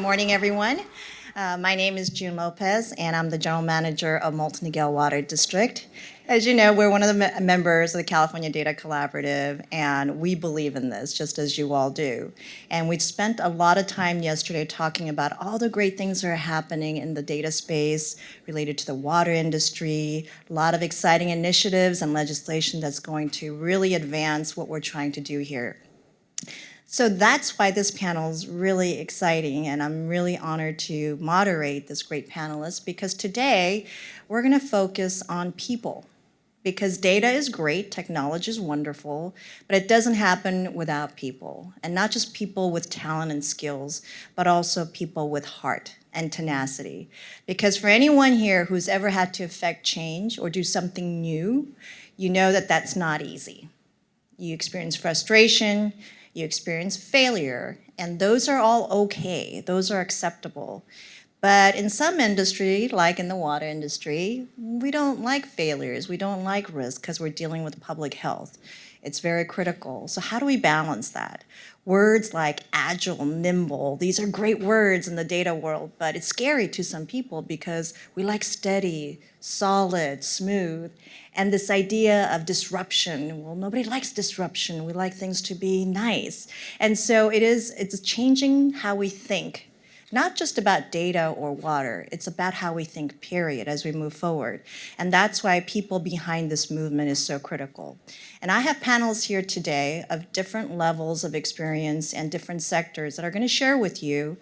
morning, everyone. My name is Joone Lopez, and I'm the General Manager of Moulton Niguel Water District. As you know, we're one of the members of the California Data Collaborative, and we believe in this, just as you all do. And we spent a lot of time yesterday talking about all the great things that are happening in the data space related to the water industry, a lot of exciting initiatives and legislation that's going to really advance what we're trying to do here. So that's why this panel is really exciting, and I'm really honored to moderate this great panelist, because today we're going to focus on people. Because data is great, technology is wonderful, but it doesn't happen without people. And not just people with talent and skills, but also people with heart and tenacity. Because for anyone here who's ever had to affect change or do something new, you know that that's not easy. You experience frustration, you experience failure, and those are all okay, those are acceptable. But in some industry, like in the water industry, we don't like failures, we don't like risk because we're dealing with public health. It's very critical. So how do we balance that? Words like agile, nimble, these are great words in the data world, but it's scary to some people because we like steady, solid, smooth. And this idea of disruption, well, nobody likes disruption. We like things to be nice. And so it's changing how we think. Not just about data or water, it's about how we think, period, as we move forward. And that's why people behind this movement is so critical. And I have panels here today of different levels of experience and different sectors that are going to share with you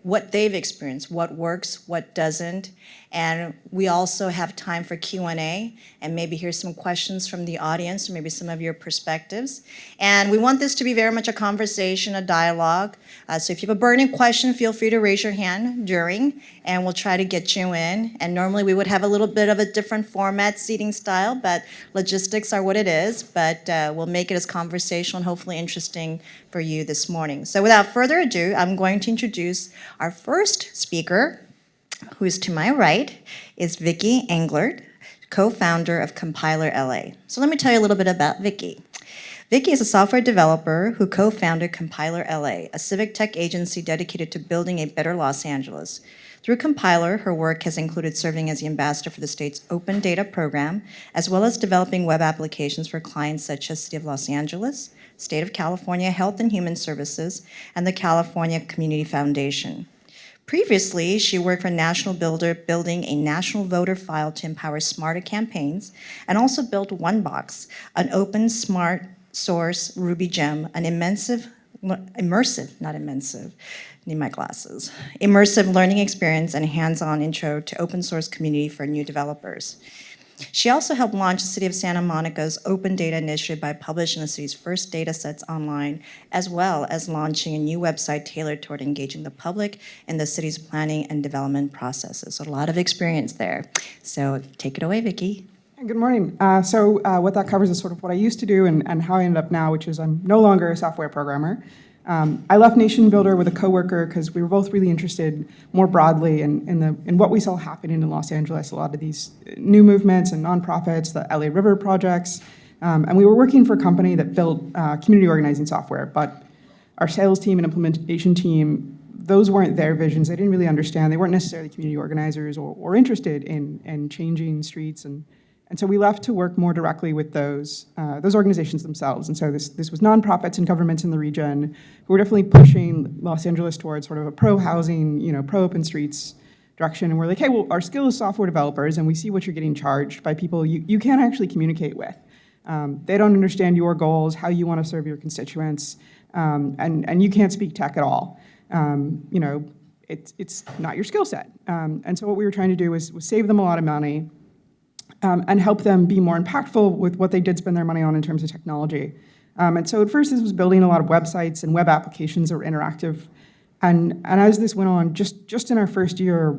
what they've experienced, what works, what doesn't. And we also have time for Q&A and maybe hear some questions from the audience or maybe some of your perspectives. And we want this to be very much a conversation, a dialogue. So if you have a burning question, feel free to raise your hand during, and we'll try to get you in. And normally we would have a little bit of a different format, seating style, but logistics are what it is. But we'll make it as conversational and hopefully interesting for you this morning. So without further ado, I'm going to introduce our first speaker, who is to my right, is Vyki Englert, co-founder of Compiler LA. So let me tell you a little bit about Vyki. Vyki is a software developer who co-founded Compiler LA, a civic tech agency dedicated to building a better Los Angeles. Through Compiler, her work has included serving as the ambassador for the state's open data program, as well as developing web applications for clients such as City of Los Angeles, State of California Health and Human Services, and the California Community Foundation. Previously, she worked for National Builder, building a national voter file to empower smarter campaigns, and also built OneBox, an open, smart source Ruby gem, an immersive, need my glasses, immersive learning experience and hands-on intro to open source community for new developers. She also helped launch the City of Santa Monica's Open Data Initiative by publishing the city's first data sets online, as well as launching a new website tailored toward engaging the public in the city's planning and development processes. So a lot of experience there. So take it away, Vyki. Good morning. What that covers is sort of what I used to do and how I ended up now, which is I'm no longer a software programmer. I left Nation Builder with a coworker because we were both really interested more broadly in what we saw happening in Los Angeles, a lot of these new movements and nonprofits, the LA River projects. And we were working for a company that built community organizing software, but our sales team and implementation team, those weren't their visions. They didn't really understand. They weren't necessarily community organizers or interested in changing streets. And so we left to work more directly with those organizations themselves. And so this was nonprofits and governments in the region who were definitely pushing Los Angeles towards sort of a pro-housing, pro-open streets direction. And we're like, hey, well, our skill is software developers, and we see what you're getting charged by people you can't actually communicate with. They don't understand your goals, how you want to serve your constituents, and you can't speak tech at all. It's not your skill set. And so what we were trying to do was save them a lot of money, and help them be more impactful with what they did spend their money on in terms of technology. And so at first this was building a lot of websites and web applications that were interactive. And as this went on, just in our first year,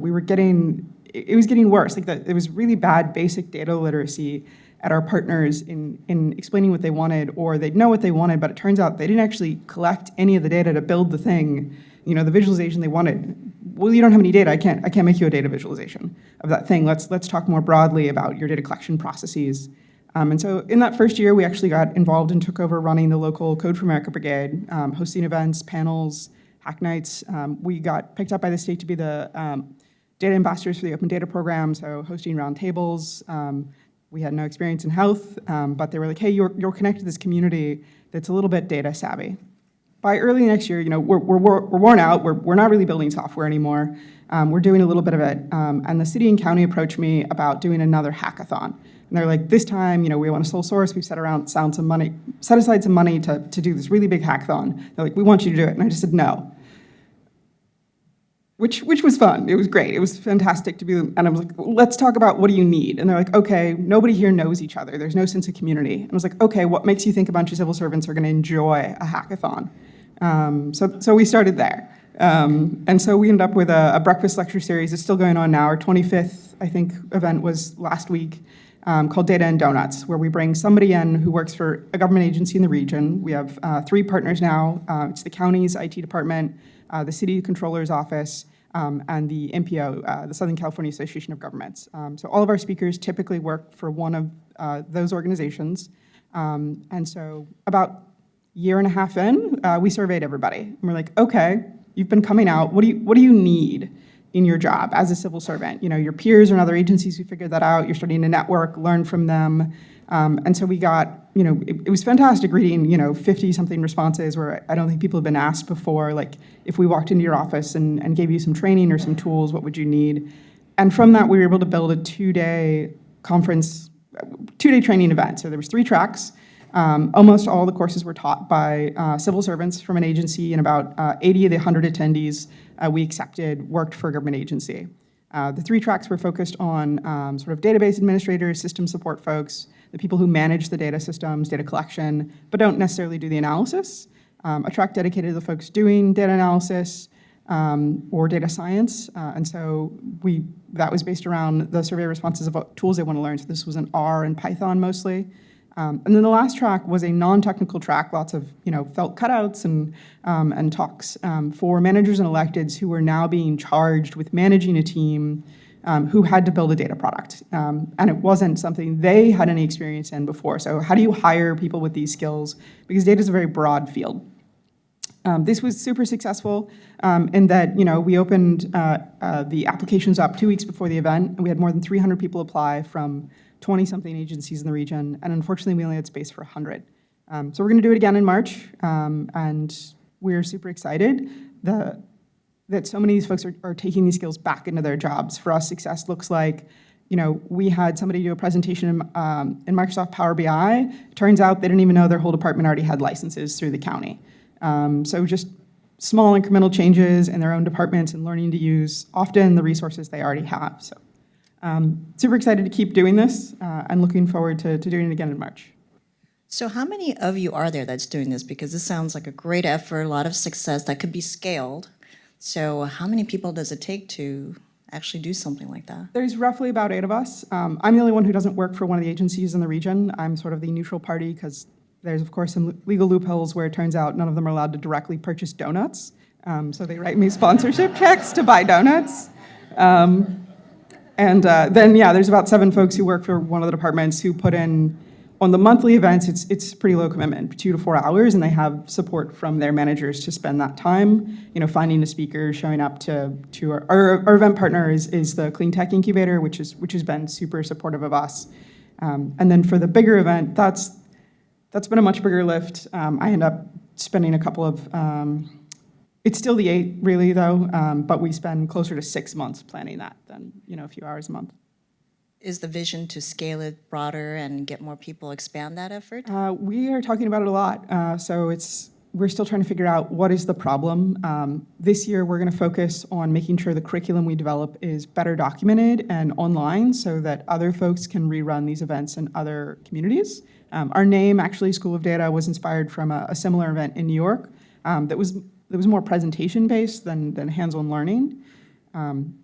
it was getting worse. It was really bad basic data literacy at our partners in explaining what they wanted, or they'd know what they wanted, but it turns out they didn't actually collect any of the data to build the thing, the visualization they wanted. Well, you don't have any data. I can't make you a data visualization of that thing. Let's talk more broadly about your data collection processes. And so in that first year, we actually got involved and took over running the local Code for America Brigade, hosting events, panels, hack nights. We got picked up by the state to be the data ambassadors for the open data program, so hosting roundtables. We had no experience in health, but they were like, hey, you're connected to this community that's a little bit data savvy. By early next year, we're worn out. We're not really building software anymore. We're doing a little bit of it. And the city and county approached me about doing another hackathon. And they're like, this time, we want a sole source. We've set aside some money to do this really big hackathon. They're like, we want you to do it. And I just said no. Which was fun. It was great. It was fantastic to be, and I was like, let's talk about what do you need? And they're like, okay, nobody here knows each other. There's no sense of community. And I was like, okay, what makes you think a bunch of civil servants are going to enjoy a hackathon? So we started there. And so we ended up with a breakfast lecture series. It's still going on now. Our 25th, I think, event was last week, called Data and Donuts, where we bring somebody in who works for a government agency in the region. We have 3 partners now. It's the county's IT department, the city controller's office, and the MPO, the Southern California Association of Governments. So all of our speakers typically work for one of those organizations. And so about year and a half in, we surveyed everybody. And we're like, okay, you've been coming out. What do you need in your job as a civil servant? Your peers or in other agencies, we figured that out. You're starting to network, learn from them. And so we got, it was fantastic reading, 50-something responses where I don't think people have been asked before, like, if we walked into your office and gave you some training or some tools, what would you need? And from that, we were able to build a 2-day training event. So there was 3 tracks. Almost all the courses were taught by civil servants from an agency, and about 80 of the 100 attendees we accepted worked for a government agency. The 3 tracks were focused on sort of database administrators, system support folks, the people who manage the data systems, data collection, but don't necessarily do the analysis. A track dedicated to the folks doing data analysis or data science. And so that was based around the survey responses of what tools they want to learn. So this was in R and Python mostly. And then the last track was a non-technical track, lots of felt cutouts and talks for managers and electeds who were now being charged with managing a team who had to build a data product. And it wasn't something they had any experience in before. So how do you hire people with these skills? Because data is a very broad field. This was super successful in that we opened the applications up 2 weeks before the event, and we had more than 300 people apply from 20-something agencies in the region, and unfortunately we only had space for 100. So we're going to do it again in March, and we're super excited that so many of these folks are taking these skills back into their jobs. For us, success looks like, we had somebody do a presentation in Microsoft Power BI. Turns out they didn't even know their whole department already had licenses through the county. So just small incremental changes in their own departments and learning to use often the resources they already have. So super excited to keep doing this and looking forward to doing it again in March. So how many of you are there that's doing this? Because this sounds like a great effort, a lot of success that could be scaled. So how many people does it take to actually do something like that? There's roughly about 8 of us. I'm the only one who doesn't work for one of the agencies in the region. I'm sort of the neutral party because there's, of course, some legal loopholes where it turns out none of them are allowed to directly purchase donuts. So they write me sponsorship checks to buy donuts. Then, there's about 7 folks who work for one of the departments who put in, on the monthly events, it's pretty low commitment, 2 to 4 hours, and they have support from their managers to spend that time, finding a speaker, showing up to our event partner is the Clean Tech Incubator, which has been super supportive of us. And then for the bigger event, that's been a much bigger lift. I end up spending a couple of, it's still the 8 really though, but we spend closer to 6 months planning that than, a few hours a month. Is the vision to scale it broader and get more people, expand that effort? We are talking about it a lot. So we're still trying to figure out what is the problem. This year, we're going to focus on making sure the curriculum we develop is better documented and online so that other folks can rerun these events in other communities. Our name, actually, School of Data, was inspired from a similar event in New York that was more presentation-based than hands-on learning.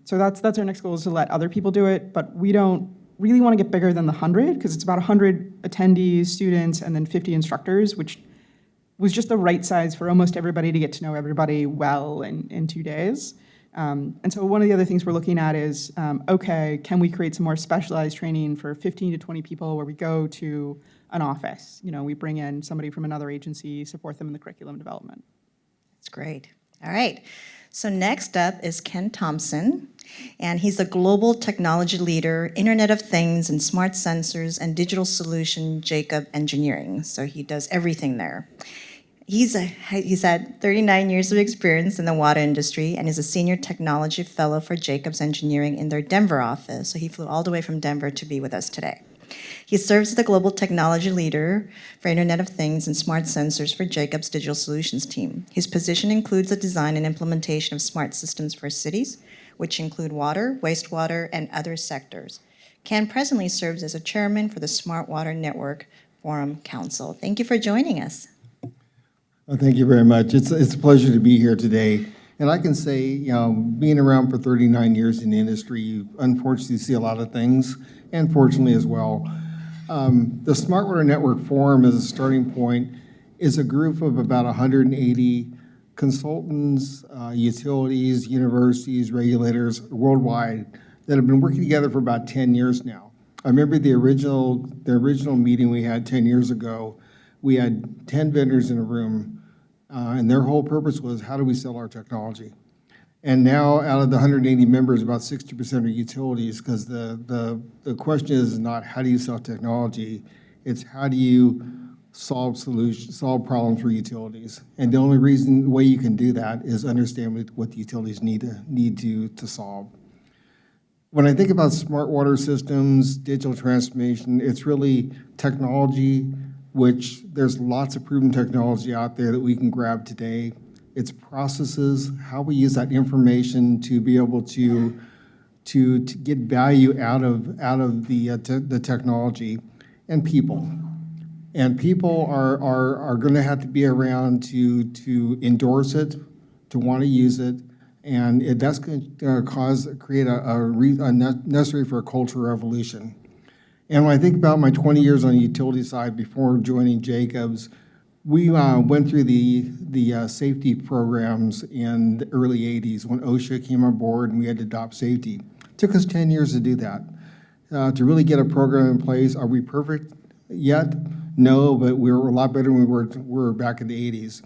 So that's our next goal, is to let other people do it, but we don't really want to get bigger than the 100 because it's about 100 attendees, students, and then 50 instructors, which was just the right size for almost everybody to get to know everybody well in 2 days. And so one of the other things we're looking at is, okay, can we create some more specialized training for 15 to 20 people where we go to an office? We bring in somebody from another agency, support them in the curriculum development. That's great. All right. So next up is Ken Thomson, and he's a global technology leader, Internet of Things and smart sensors and digital solution Jacob Engineering. So he does everything there. He's had 39 years of experience in the water industry and is a senior technology fellow for Jacobs Engineering in their Denver office. So he flew all the way from Denver to be with us today. He serves as the global technology leader for Internet of Things and smart sensors for Jacobs Digital Solutions team. His position includes the design and implementation of smart systems for cities, which include water, wastewater, and other sectors. Ken presently serves as a chairman for the Smart Water Network Forum Council. Thank you for joining us. Well, thank you very much. It's a pleasure to be here today. And I can say, being around for 39 years in the industry, you unfortunately see a lot of things, and fortunately as well. The Smart Water Network Forum, as a starting point, is a group of about 180 consultants, utilities, universities, regulators worldwide that have been working together for about 10 years now. I remember the original meeting we had 10 years ago. We had 10 vendors in a room, and their whole purpose was, how do we sell our technology? And now, out of the 180 members, about 60% are utilities, because the question is not how do you sell technology, it's how do you solve problems for utilities. And the only way you can do that is understand what the utilities need to solve. When I think about smart water systems, digital transformation, it's really technology, which there's lots of proven technology out there that we can grab today. It's processes, how we use that information to be able to get value out of the technology, and people. And people are going to have to be around to endorse it, to want to use it, and that's going to create a necessary for a cultural revolution. And when I think about my 20 years on the utility side before joining Jacobs, we went through the safety programs in the early 80s when OSHA came on board and we had to adopt safety. It took us 10 years to do that, to really get a program in place. Are we perfect yet? No, but we were a lot better than we were back in the 80s.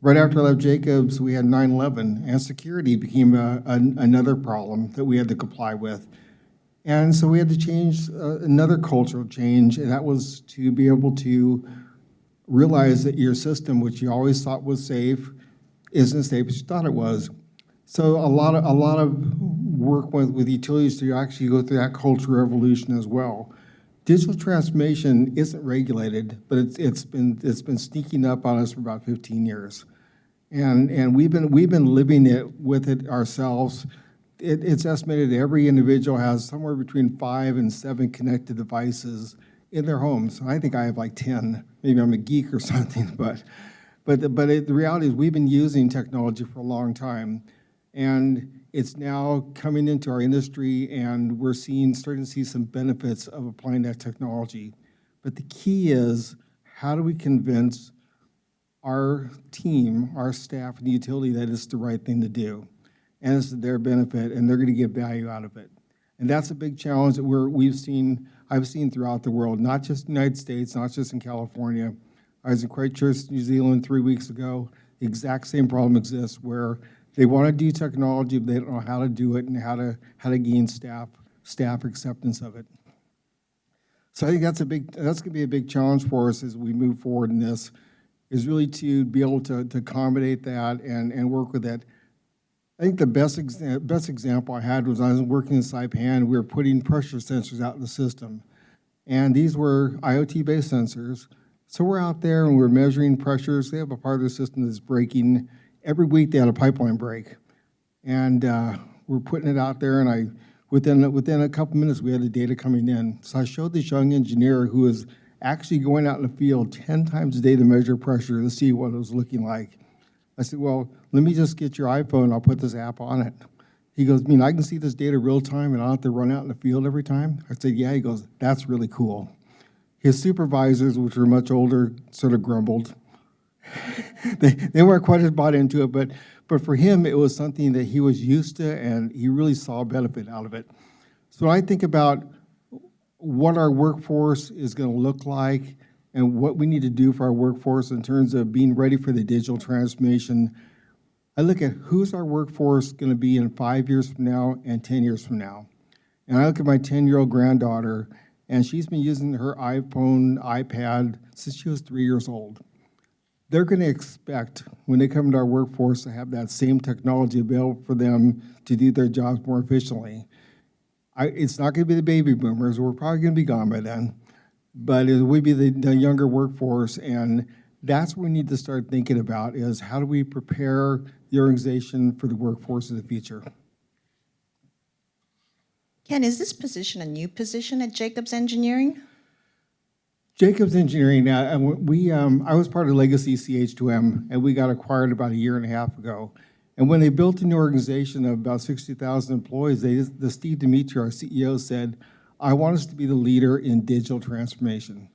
Right after I left Jacobs, we had 9/11, and security became another problem that we had to comply with. And so we had to change another cultural change, and that was to be able to realize that your system, which you always thought was safe, isn't as safe as you thought it was. So a lot of work with utilities to actually go through that cultural revolution as well. Digital transformation isn't regulated, but it's been sneaking up on us for about 15 years, and we've been living it with it ourselves. It's estimated every individual has somewhere between 5 and 7 connected devices in their homes. I think I have like 10. Maybe I'm a geek or something, but the reality is we've been using technology for a long time, and it's now coming into our industry, and we're starting to see some benefits of applying that technology. But the key is, how do we convince our team, our staff, and the utility that it's the right thing to do? And it's to their benefit, and they're going to get value out of it. And that's a big challenge that I've seen throughout the world, not just in the United States, not just in California. I was in Christchurch, New Zealand 3 weeks ago. The exact same problem exists where they want to do technology, but they don't know how to do it and how to gain staff acceptance of it. So I think that's going to be a big challenge for us as we move forward in this, is really to be able to accommodate that and work with it. I think the best example I had was I was working in Saipan. We were putting pressure sensors out in the system, and these were IoT-based sensors. So we're out there and we're measuring pressures. They have a part of the system that's breaking. Every week they had a pipeline break, and we're putting it out there. And within a couple minutes we had the data coming in. So I showed this young engineer who was actually going out in the field 10 times a day to measure pressure to see what it was looking like. I said, well, let me just get your iPhone, I'll put this app on it. He goes, I can see this data real time and I don't have to run out in the field every time? I said, yeah. He goes, that's really cool. His supervisors, which were much older, sort of grumbled. They weren't quite as bought into it, but for him, it was something that he was used to, and he really saw benefit out of it. So I think about what our workforce is going to look like and what we need to do for our workforce in terms of being ready for the digital transformation. I look at who's our workforce going to be in 5 years from now and 10 years from now. And I look at my 10-year-old granddaughter, and she's been using her iPhone, iPad since she was 3 years old. They're going to expect, when they come into our workforce, to have that same technology available for them to do their jobs more efficiently. It's not going to be the baby boomers. We're probably going to be gone by then. But it would be the younger workforce, and that's what we need to start thinking about, is how do we prepare the organization for the workforce of the future? Ken, is this position a new position at Jacobs Engineering? Jacobs Engineering, I was part of Legacy CH2M, and we got acquired about 1.5 years ago. And when they built a new organization of about 60,000 employees, the Steve Dimitri, our CEO, said, I want us to be the leader in digital transformation.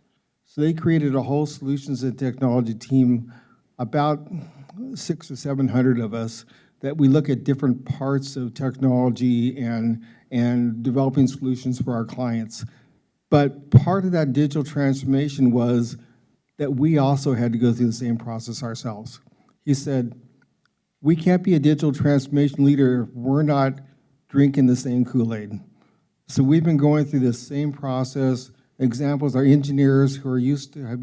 So they created a whole solutions and technology team, about 600 or 700 of us, that we look at different parts of technology and developing solutions for our clients. But part of that digital transformation was that we also had to go through the same process ourselves. He said, we can't be a digital transformation leader if we're not drinking the same Kool-Aid. So we've been going through this same process. Examples are engineers who have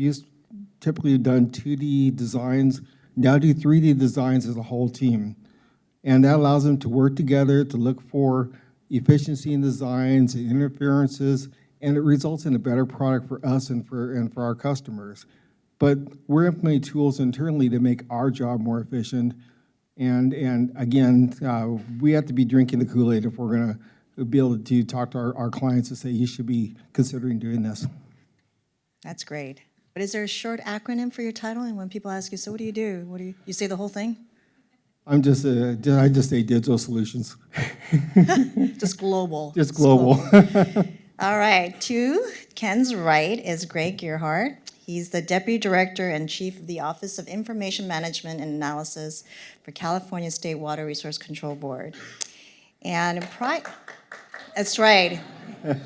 typically done 2D designs, now do 3D designs as a whole team. And that allows them to work together to look for efficiency in designs and interferences, and it results in a better product for us and for our customers. But we're implementing tools internally to make our job more efficient. And again, we have to be drinking the Kool-Aid if we're going to be able to talk to our clients and say, you should be considering doing this. That's great. But is there a short acronym for your title? And when people ask you, so what do? You say the whole thing? I just say digital solutions. Just global. Just global. All right, to Ken's right is Greg Gearheart. He's the Deputy Director and Chief of the Office of Information Management and Analysis for California State Water Resource Control Board. And that's right,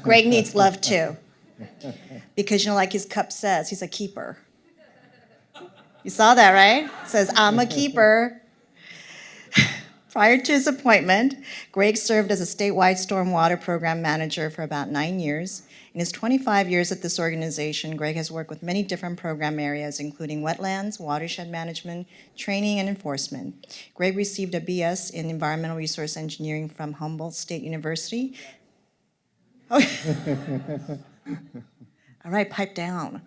Greg needs love too. Because like his cup says, he's a keeper. You saw that, right? It says, I'm a keeper. Prior to his appointment, Greg served as a statewide stormwater program manager for about 9 years. In his 25 years at this organization, Greg has worked with many different program areas, including wetlands, watershed management, training, and enforcement. Greg received a BS in Environmental Resource Engineering from Humboldt State University. Oh. All right, pipe down.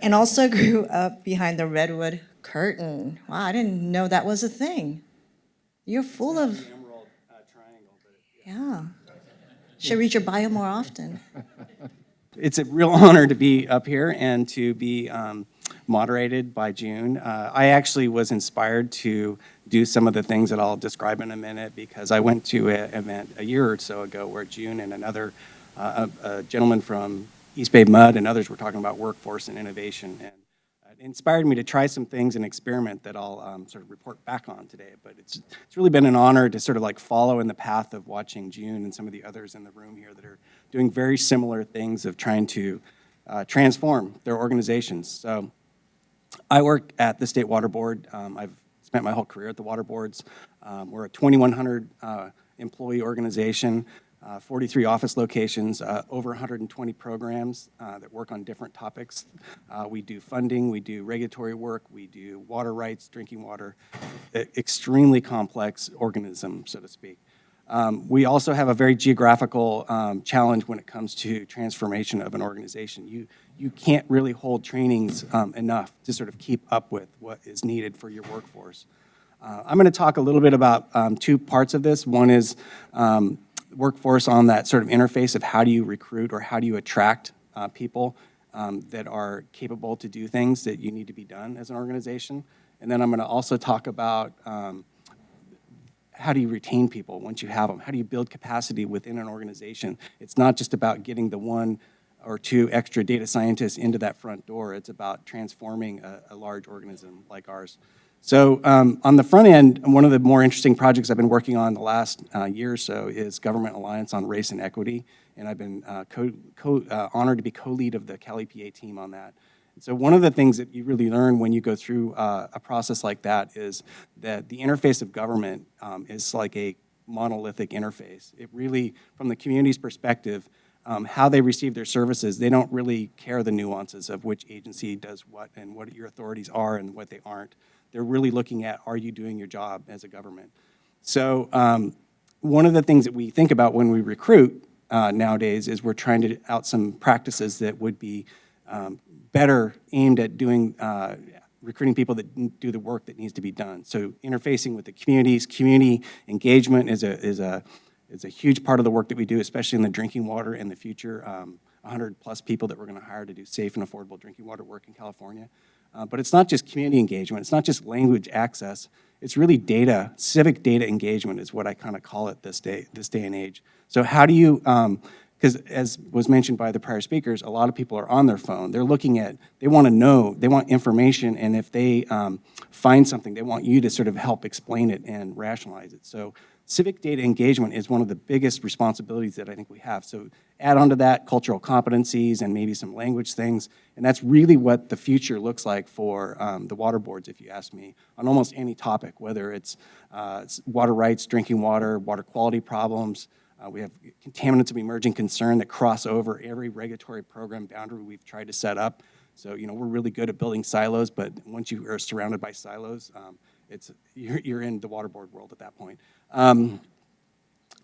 And also grew up behind the redwood curtain. Wow, I didn't know that was a thing. You're full of... The emerald triangle. Yeah. Should read your bio more often. It's a real honor to be up here and to be moderated by Joone. I actually was inspired to do some of the things that I'll describe in a minute because I went to an event a year or so ago where Joone and another a gentleman from East Bay Mud and others were talking about workforce and innovation. And it inspired me to try some things and experiment that I'll sort of report back on today. But it's really been an honor to sort of like follow in the path of watching Joone and some of the others in the room here that are doing very similar things of trying to transform their organizations. So I work at the State Water Board. I've spent my whole career at the water boards. We're a 2,100 employee organization. 43 office locations, over 120 programs that work on different topics. We do funding, we do regulatory work, we do water rights, drinking water, extremely complex organism, so to speak. We also have a very geographical challenge when it comes to transformation of an organization. You can't really hold trainings enough to sort of keep up with what is needed for your workforce. I'm going to talk a little bit about two parts of this. One is workforce on that sort of interface of how do you recruit or how do you attract people that are capable to do things that you need to be done as an organization. And then I'm going to also talk about how do you retain people once you have them? How do you build capacity within an organization? It's not just about getting the 1 or 2 extra data scientists into that front door. It's about transforming a large organism like ours. So on the front end, one of the more interesting projects I've been working on the last year or so is Government Alliance on Race and Equity, and I've been honored to be co-lead of the Cal EPA team on that. So one of the things that you really learn when you go through a process like that is that the interface of government is like a monolithic interface. It really, from the community's perspective, how they receive their services, they don't really care the nuances of which agency does what and what your authorities are and what they aren't. They're really looking at, are you doing your job as a government? So one of the things that we think about when we recruit nowadays is we're trying to out some practices that would be better aimed at doing recruiting people that do the work that needs to be done. So interfacing with the communities, community engagement is a huge part of the work that we do, especially in the drinking water in the future. 100 plus people that we're going to hire to do safe and affordable drinking water work in California. But it's not just community engagement. It's not just language access. It's really data, civic data engagement is what I kind of call it this day and age. So how do you, because as was mentioned by the prior speakers, a lot of people are on their phone. They're looking at, they want to know, they want information, and if they find something, they want you to sort of help explain it and rationalize it. So civic data engagement is one of the biggest responsibilities that I think we have. So add on to that cultural competencies and maybe some language things, and that's really what the future looks like for the water boards, if you ask me, on almost any topic, whether it's water rights, drinking water, water quality problems. We have contaminants of emerging concern that cross over every regulatory program boundary we've tried to set up. So, you know, we're really good at building silos, but once you are surrounded by silos, you're in the water board world at that point.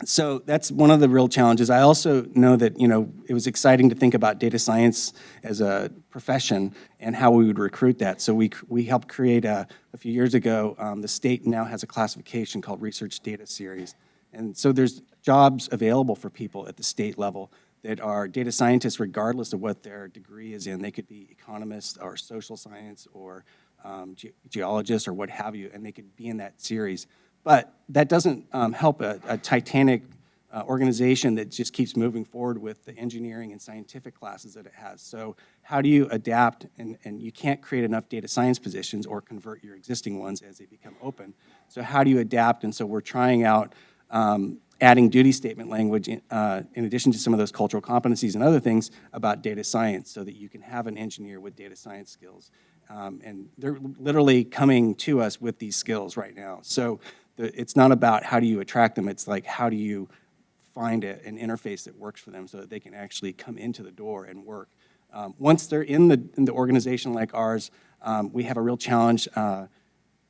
So that's one of the real challenges. I also know that, you know, it was exciting to think about data science as a profession and how we would recruit that. So we helped create a few years ago, the state now has a classification called Research Data Series. And so there's jobs available for people at the state level that are data scientists regardless of what their degree is in. They could be economists or social science or geologists or what have you, and they could be in that series. But that doesn't help a titanic organization that just keeps moving forward with the engineering and scientific classes that it has. So how do you adapt? And you can't create enough data science positions or convert your existing ones as they become open. So how do you adapt? And so we're trying out adding duty statement language in addition to some of those cultural competencies and other things about data science so that you can have an engineer with data science skills. And they're literally coming to us with these skills right now. So it's not about how do you attract them, it's like how do you find an interface that works for them so that they can actually come into the door and work. Once they're in the organization like ours, we have a real challenge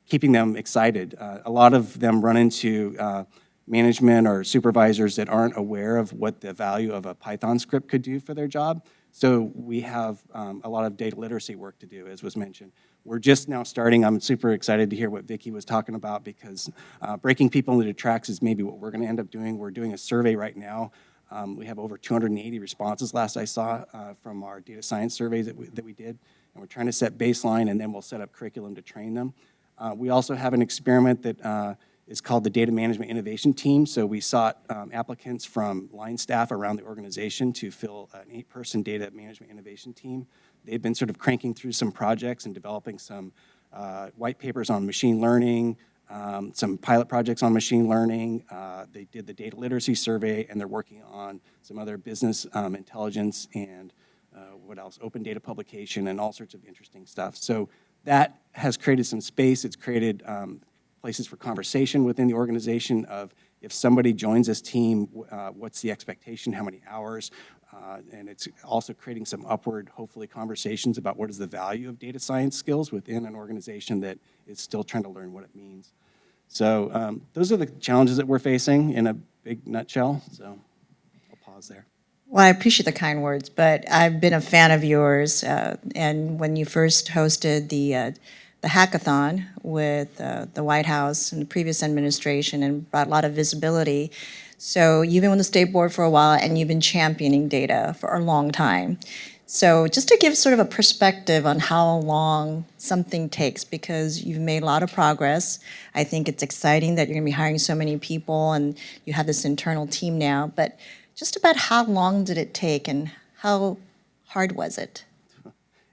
keeping them excited. A lot of them run into management or supervisors that aren't aware of what the value of a Python script could do for their job. So we have a lot of data literacy work to do, as was mentioned. We're just now starting. I'm super excited to hear what Vyki was talking about because breaking people into tracks is maybe what we're going to end up doing. We're doing a survey right now. We have over 280 responses last I saw from our data science surveys that we did. And we're trying to set baseline, and then we'll set up curriculum to train them. We also have an experiment that is called the Data Management Innovation Team. So we sought applicants from line staff around the organization to fill an 8-person data management innovation team. They've been sort of cranking through some projects and developing some white papers on machine learning, some pilot projects on machine learning. They did the data literacy survey, and they're working on some other business intelligence and what else? Open data publication and all sorts of interesting stuff. So that has created some space. It's created places for conversation within the organization of if somebody joins this team, what's the expectation, how many hours, and it's also creating some upward, hopefully, conversations about what is the value of data science skills within an organization that is still trying to learn what it means. So those are the challenges that we're facing in a big nutshell, so I'll pause there. Well, I appreciate the kind words, but I've been a fan of yours, and when you first hosted the hackathon with the White House and the previous administration and brought a lot of visibility. So you've been on the state board for a while and you've been championing data for a long time. So just to give sort of a perspective on how long something takes, because you've made a lot of progress. I think it's exciting that you're going to be hiring so many people and you have this internal team now, but just about how long did it take and how hard was it?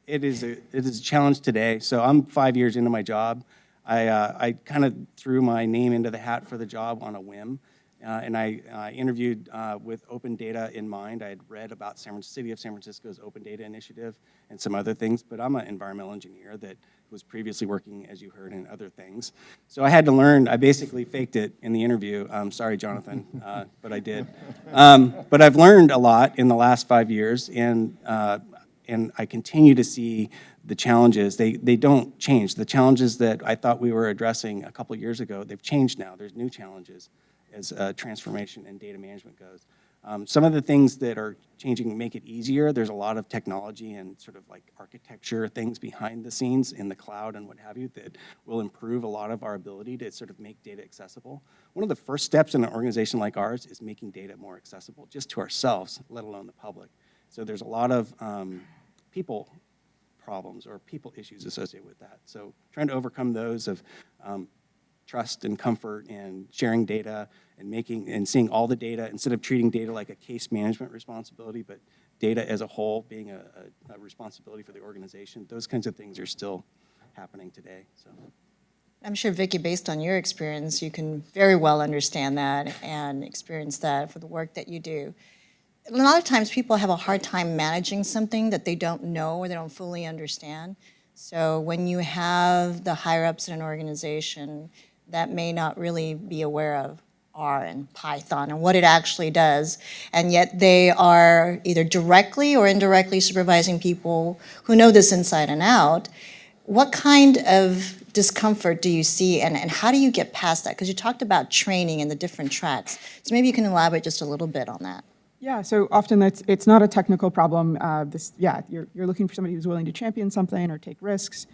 It is a challenge today. So I'm 5 years into my job. I kind of threw my name into the hat for the job on a whim. and I interviewed with open data in mind. I had read about City of San Francisco's open data initiative and some other things, but I'm an environmental engineer that was previously working, as you heard, in other things. So I had to learn. I basically faked it in the interview. Sorry, Jonathan, but I did. But I've learned a lot in the last 5 years, and I continue to see the challenges. They don't change. The challenges that I thought we were addressing a couple years ago, they've changed now. There's new challenges as transformation and data management goes. Some of the things that are changing make it easier. There's a lot of technology and sort of like architecture things behind the scenes in the cloud and what have you that will improve a lot of our ability to sort of make data accessible. One of the first steps in an organization like ours is making data more accessible just to ourselves, let alone the public. So there's a lot of people problems or people issues associated with that. So trying to overcome those of trust and comfort and sharing data and seeing all the data instead of treating data like a case management responsibility, but data as a whole being a responsibility for the organization. Those kinds of things are still happening today. So I'm sure, Vyki, based on your experience, you can very well understand that and experience that for the work that you do. A lot of times people have a hard time managing something that they don't know or they don't fully understand. So when you have the higher-ups in an organization that may not really be aware of R and Python and what it actually does, and yet they are either directly or indirectly supervising people who know this inside and out, what kind of discomfort do you see, and how do you get past that? Because you talked about training and the different tracks. So maybe you can elaborate just a little bit on that. Yeah, so often it's not a technical problem. You're looking for somebody who's willing to champion something or take risks.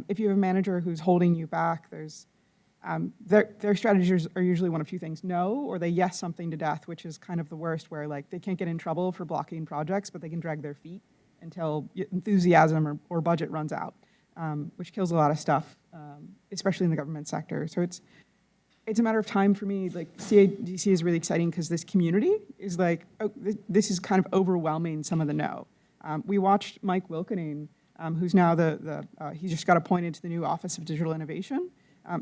If you have a manager who's holding you back, their strategies are usually one of two things: no, or they yes something to death, which is kind of the worst, where like they can't get in trouble for blocking projects, but they can drag their feet until enthusiasm or budget runs out, which kills a lot of stuff, especially in the government sector. So it's a matter of time for me. Like CADC is really exciting because this community is like, oh, this is kind of overwhelming some of the no. We watched Mike Wilkening, who's now he just got appointed to the new Office of Digital Innovation.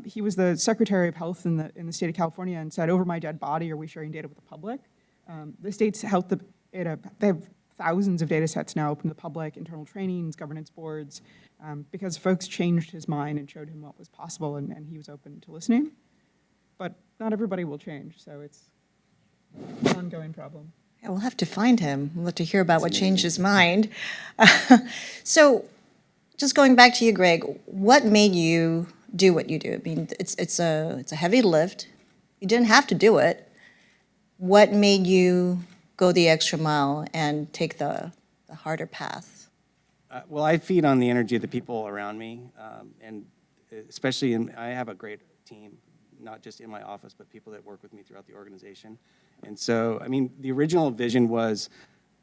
He was the Secretary of Health in the state of California and said, over my dead body, are we sharing data with the public? The state's health, they have thousands of data sets now open to the public, internal trainings, governance boards, because folks changed his mind and showed him what was possible, and he was open to listening. But not everybody will change, so it's an ongoing problem. Yeah, we'll have to find him. We'll have to hear about what changed his mind. So just going back to you, Greg, what made you do what you do? I mean, it's a heavy lift. You didn't have to do it. What made you go the extra mile and take the harder path? Well, I feed on the energy of the people around me, and especially I have a great team, not just in my office, but people that work with me throughout the organization. And so, I mean, the original vision was,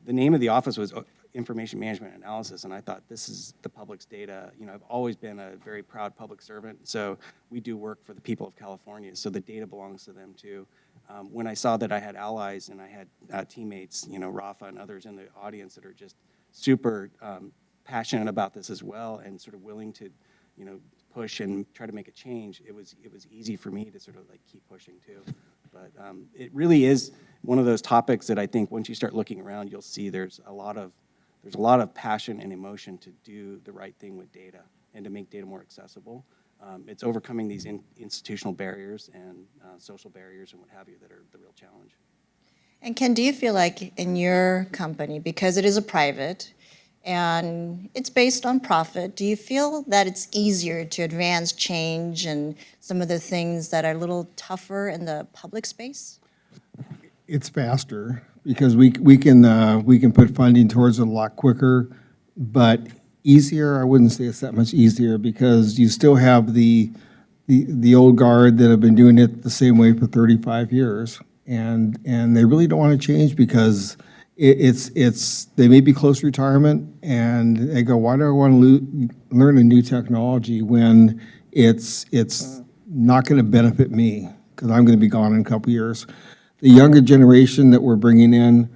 the name of the office was Information Management Analysis, and I thought, this is the public's data. You know, I've always been a very proud public servant, so we do work for the people of California, so the data belongs to them too. When I saw that I had allies and I had teammates, you know, Rafa and others in the audience that are just super passionate about this as well and sort of willing to, you know, push and try to make a change, it was easy for me to sort of like keep pushing too. But it really is one of those topics that I think once you start looking around, you'll see there's a lot of passion and emotion to do the right thing with data and to make data more accessible. It's overcoming these institutional barriers and social barriers and what have you that are the real challenge. And Ken, do you feel like in your company, because it is a private and it's based on profit, do you feel that it's easier to advance change and some of the things that are a little tougher in the public space? It's faster because we can put funding towards it a lot quicker, but easier, I wouldn't say it's that much easier because you still have the old guard that have been doing it the same way for 35 years, and they really don't want to change because they may be close to retirement, and they go, why do I want to learn a new technology when it's not going to benefit me because I'm going to be gone in a couple years. The younger generation that we're bringing in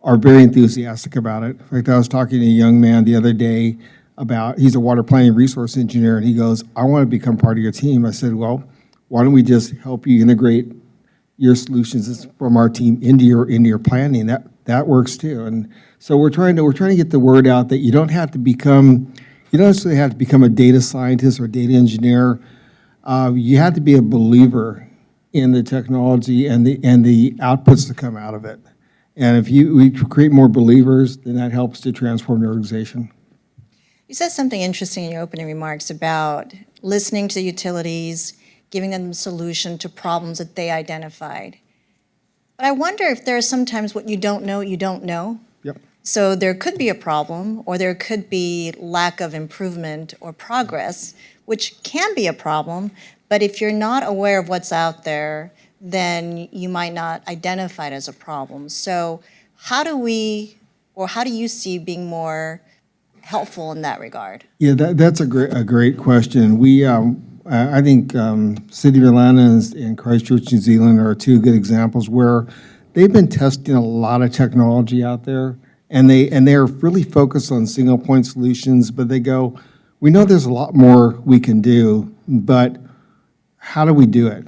are very enthusiastic about it. In fact, I was talking to a young man the other day he's a water planning resource engineer, and he goes, I want to become part of your team. I said, well, why don't we just help you integrate your solutions from our team into your planning. That works too. And so we're trying to get the word out that you don't necessarily have to become a data scientist or data engineer. You have to be a believer in the technology and the outputs that come out of it. And if we create more believers, then that helps to transform the organization. You said something interesting in your opening remarks about listening to the utilities, giving them a solution to problems that they identified. But I wonder if there are sometimes what you don't know. Yep. So there could be a problem, or there could be lack of improvement or progress, which can be a problem, but if you're not aware of what's out there, then you might not identify it as a problem. So how do you see being more helpful in that regard? Yeah, that's a great question. I think City of Atlanta and Christchurch, New Zealand are two good examples where they've been testing a lot of technology out there, and they are really focused on single point solutions. But they go, we know there's a lot more we can do, but how do we do it?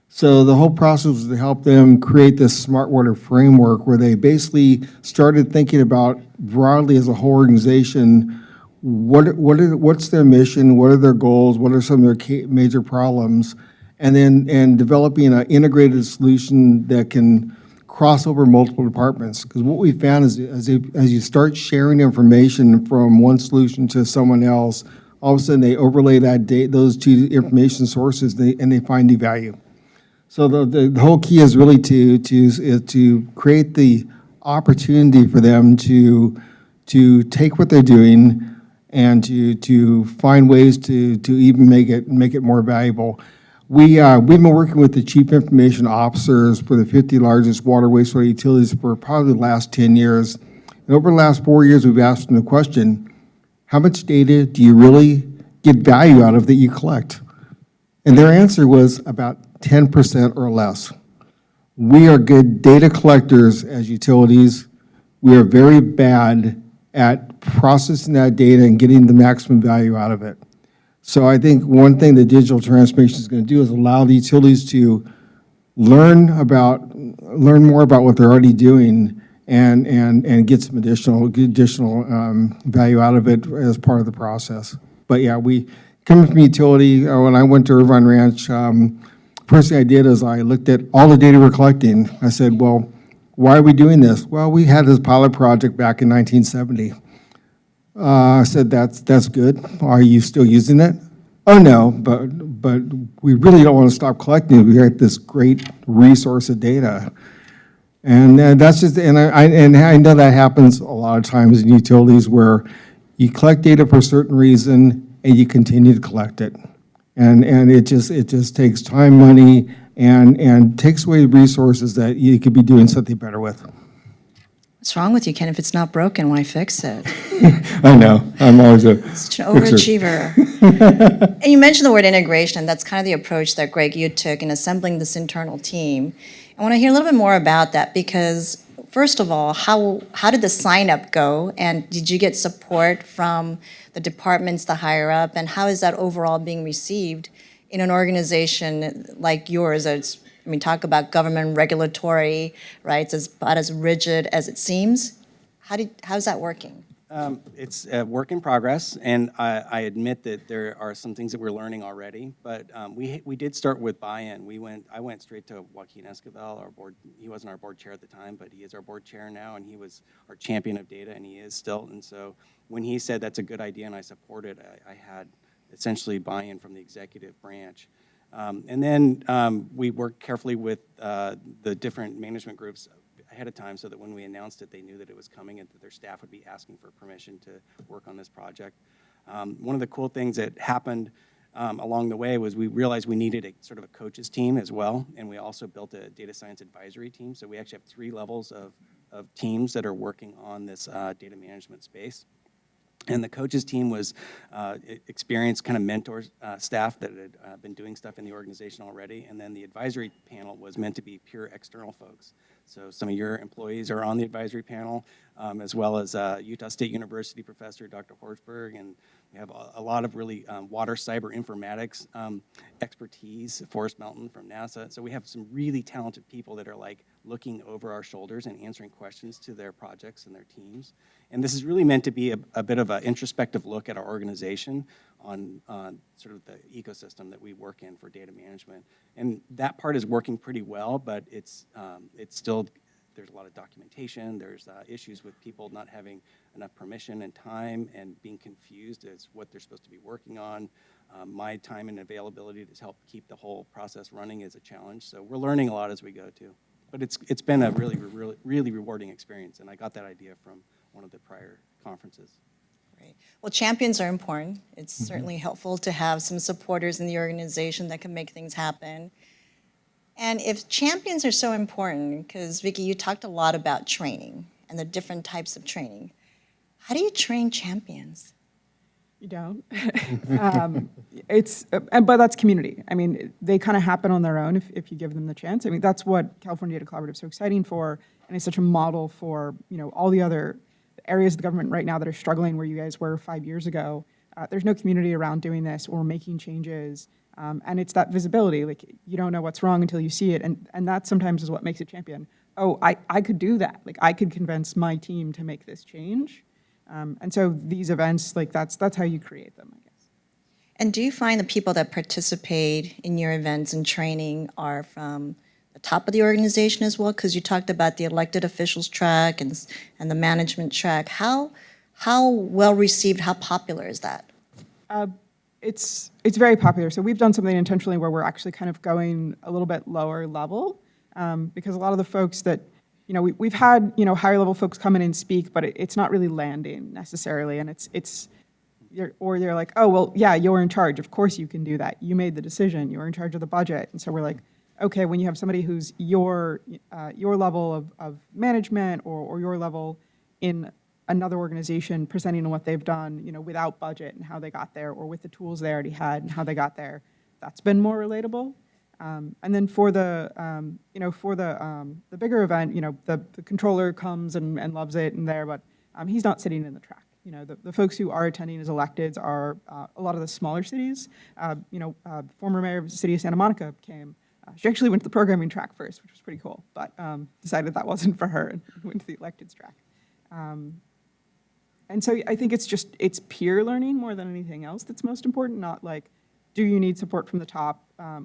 So the whole process was to help them create this smart water framework where they basically started thinking about broadly as a whole organization, what's their mission, what are their goals, what are some of their major problems, and developing an integrated solution that can cross over multiple departments. Because what we found is as you start sharing information from one solution to someone else, all of a sudden they overlay those two information sources and they find new value. So the whole key is really to create the opportunity for them to take what they're doing and to find ways to even make it more valuable. We've been working with the chief information officers for the 50 largest water wastewater utilities for probably the last 10 years. And over the last 4 years, we've asked them the question, how much data do you really get value out of that you collect? And their answer was about 10% or less. We are good data collectors as utilities. We are very bad at processing that data and getting the maximum value out of it. So I think one thing that digital transformation is going to do is allow the utilities to learn more about what they're already doing and get some additional value out of it as part of the process. But yeah, coming from utility, when I went to Irvine Ranch, first thing I did is I looked at all the data we're collecting. I said, well, why are we doing this? Well, we had this pilot project back in 1970. I said, that's good. Are you still using it? Oh, no, but we really don't want to stop collecting it. We got this great resource of data. And that's just, and I know that happens a lot of times in utilities where you collect data for a certain reason and you continue to collect it. And it just takes time, money, and takes away resources that you could be doing something better with. What's wrong with you, Ken? If it's not broken, why fix it? I know. I'm always Such an overachiever. And you mentioned the word integration, and that's kind of the approach that, Greg, you took in assembling this internal team. I want to hear a little bit more about that because, first of all, how did the sign-up go? And did you get support from the departments, the higher up? And how is that overall being received in an organization like yours? Talk about government regulatory, right? It's about as rigid as it seems. How's that working? It's a work in progress, and I admit that there are some things that we're learning already, but we did start with buy-in. I went straight to Joaquin Esquivel, our board. He wasn't our board chair at the time, but he is our board chair now, and he was our champion of data, and he is still. And so when he said that's a good idea and I support it, I had essentially buy-in from the executive branch. And then we worked carefully with the different management groups ahead of time so that when we announced it, they knew that it was coming and that their staff would be asking for permission to work on this project. One of the cool things that happened along the way was we realized we needed a sort of a coaches team as well, and we also built a data science advisory team. So we actually have 3 levels of teams that are working on this data management space. And the coaches team was experienced kind of mentor staff that had been doing stuff in the organization already. And then the advisory panel was meant to be pure external folks. So some of your employees are on the advisory panel, as well as Utah State University professor Dr. Horsberg and We have a lot of really water cyber informatics expertise, Forrest Moulton from NASA. So we have some really talented people that are like looking over our shoulders and answering questions to their projects and their teams. And this is really meant to be a bit of an introspective look at our organization on sort of the ecosystem that we work in for data management. And that part is working pretty well, but it's still, there's a lot of documentation, there's issues with people not having enough permission and time and being confused as what they're supposed to be working on. My time and availability to help keep the whole process running is a challenge. So we're learning a lot as we go too. But it's been a really rewarding experience, and I got that idea from one of the prior conferences. Great. Well, champions are important. It's certainly helpful to have some supporters in the organization that can make things happen. And if champions are so important, because Vyki, you talked a lot about training and the different types of training. How do you train champions? You don't. But that's community. I mean, they kind of happen on their own if you give them the chance. I mean, that's what California Data Collaborative is so exciting for, and it's such a model for, all the other areas of the government right now that are struggling where you guys were 5 years ago. There's no community around doing this or making changes, and it's that visibility. Like, you don't know what's wrong until you see it, and that sometimes is what makes a champion. Oh, I could do that. Like, I could convince my team to make this change. And so these events, like that's how you create them, I guess. And do you find the people that participate in your events and training are from the top of the organization as well? Because you talked about the elected officials track and the management track. How well received, how popular is that? It's very popular. So we've done something intentionally where we're actually kind of going a little bit lower level, because a lot of the folks that we've had, higher level folks come in and speak, but it's not really landing necessarily. And they're like, oh, well, yeah, you're in charge. Of course you can do that. You made the decision. You're in charge of the budget. And so we're like, okay, when you have somebody who's your level of management or your level in another organization presenting on what they've done, without budget and how they got there, or with the tools they already had and how they got there, that's been more relatable. And then for the bigger event, the controller comes and loves it and there, but he's not sitting in the track. The folks who are attending as electeds are a lot of the smaller cities. Former mayor of the city of Santa Monica came. She actually went to the programming track first, which was pretty cool, but decided that wasn't for her and went to the electeds track. And so I think it's peer learning more than anything else that's most important, not like, do you need support from the top?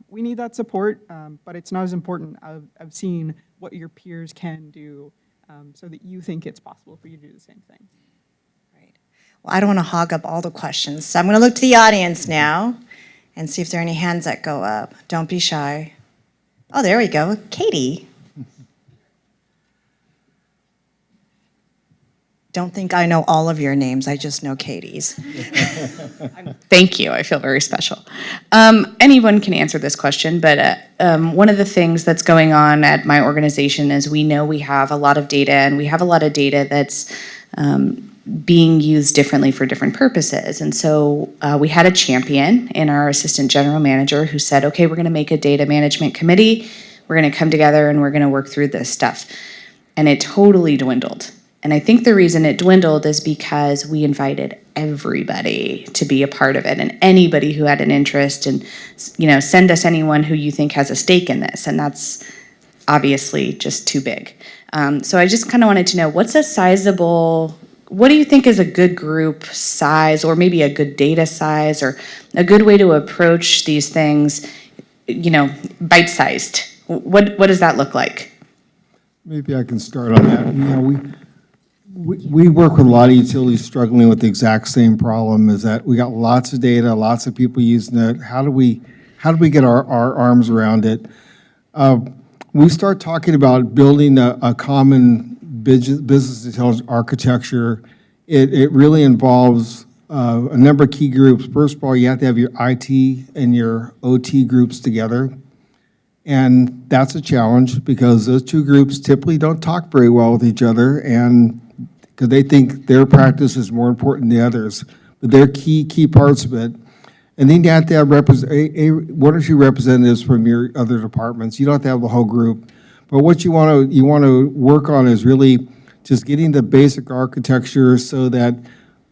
We need that support, but it's not as important of seeing what your peers can do, so that you think it's possible for you to do the same thing. Right. Well, I don't want to hog up all the questions, so I'm going to look to the audience now and see if there are any hands that go up. Don't be shy. Oh, there we go. Katie. Don't think I know all of your names. I just know Katie's. Thank you. I feel very special. Anyone can answer this question, but one of the things that's going on at my organization is we know we have a lot of data, and we have a lot of data that's being used differently for different purposes. And so we had a champion in our assistant general manager who said, okay, we're going to make a data management committee. We're going to come together and we're going to work through this stuff. And it totally dwindled. And I think the reason it dwindled is because we invited everybody to be a part of it, and anybody who had an interest, and send us anyone who you think has a stake in this, and that's obviously just too big. So I just kind of wanted to know, what do you think is a good group size, or maybe a good data size, or a good way to approach these things, bite-sized? What does that look like? Maybe I can start on that. We work with a lot of utilities struggling with the exact same problem, is that we got lots of data, lots of people using it. How do we get our arms around it? We start talking about building a common business intelligence architecture. It really involves a number of key groups. First of all, you have to have your IT and your OT groups together. And that's a challenge because those two groups typically don't talk very well with each other, and because they think their practice is more important than the others. But they're key parts of it. And then you have to have one or two representatives from your other departments. You don't have to have the whole group. But what you want to work on is really just getting the basic architecture so that